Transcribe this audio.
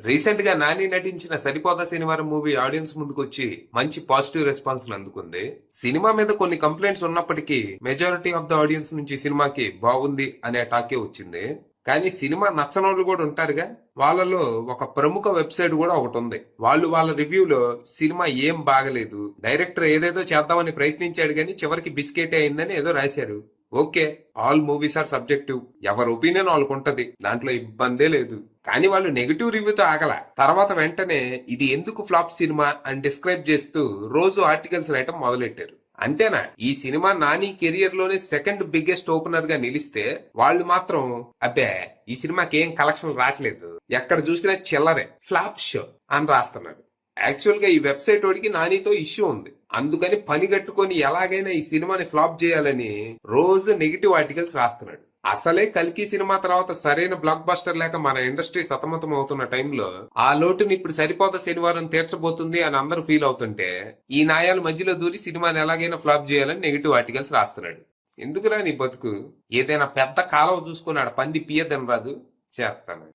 Recent గా నాని నటించిన సరిపోదా శనివారం మూవీ ఆడియన్స్ ముందుకు వచ్చి మంచి పాజిటివ్ రెస్పాన్స్ అందుకుంది. సినిమా మీద కొన్ని కంప్లైంట్స్ ఉన్నప్పటికీ మెజారిటీ ఆఫ్ ద ఆడియన్స్ నుంచి సినిమాకి బాగుంది అనే టాకే వచ్చింది. కానీ సినిమా నచ్చనోళ్ళు కూడా ఉంటారుగా, వాళ్ళలో ఒక ప్రముఖ వెబ్సైట్ కూడా ఒకటి ఉంది. వాళ్ళు వాళ్ళ రివ్యూలో సినిమా ఏం బాగలేదు, డైరెక్టర్ ఏదేదో చేద్దామని ప్రయత్నించాడు కానీ చివరికి బిస్కెట్ అయిందని ఏదో రాశారు. Okay, all movies are subjective, ఎవరి ఒపీనియన్ వాళ్ళకు ఉంటది, దాంట్లో ఇబ్బందే లేదు. కానీ వాళ్ళు నెగిటివ్ రివ్యూతో ఆగల. తర్వాత వెంటనే ఇది ఎందుకు ఫ్లాప్ సినిమా అని డిస్క్రైబ్ చేస్తూ రోజు ఆర్టికల్స్ రాయటం మొదలెట్టారు. అంతేనా, ఈ సినిమా నాని కెరియర్ లోనే సెకండ్ బిగ్గెస్ట్ ఓపెనర్ గా నిలిస్తే వాళ్ళు మాత్రం అబ్బే ఈ సినిమాకి ఏం కలెక్షన్ రావట్లేదు, ఎక్కడ చూసినా చిల్లరే, ఫ్లాప్ షో అని రాస్తున్నారు. యాక్చువల్ గా ఈ వెబ్సైట్ వాడికి నానితో ఇష్యూ ఉంది. అందుకని పని కట్టుకొని ఎలాగైనా ఈ సినిమాని ఫ్లాప్ చేయాలని రోజు నెగిటివ్ ఆర్టికల్స్ రాస్తున్నాడు. అసలే కల్కి సినిమా తర్వాత సరైన బ్లాక్ బస్టర్ లేక మన ఇండస్ట్రీ సతమతం అవుతున్న టైంలో ఆ లోటుని ఇప్పుడు సరిపోత శనివారం తీర్చబోతుంది అని అందరూ ఫీల్ అవుతుంటే ఈ న్యాయాల మధ్యలో దూరి సినిమాని ఎలాగైనా ఫ్లాప్ చేయాలని నెగిటివ్ ఆర్టికల్స్ రాస్తున్నాడు. ఎందుకురా నీ బతుకు, ఏదైనా పెద్ద కాలువ చూసుకున్నాడు పంది పియదని రాదు చేస్తాను.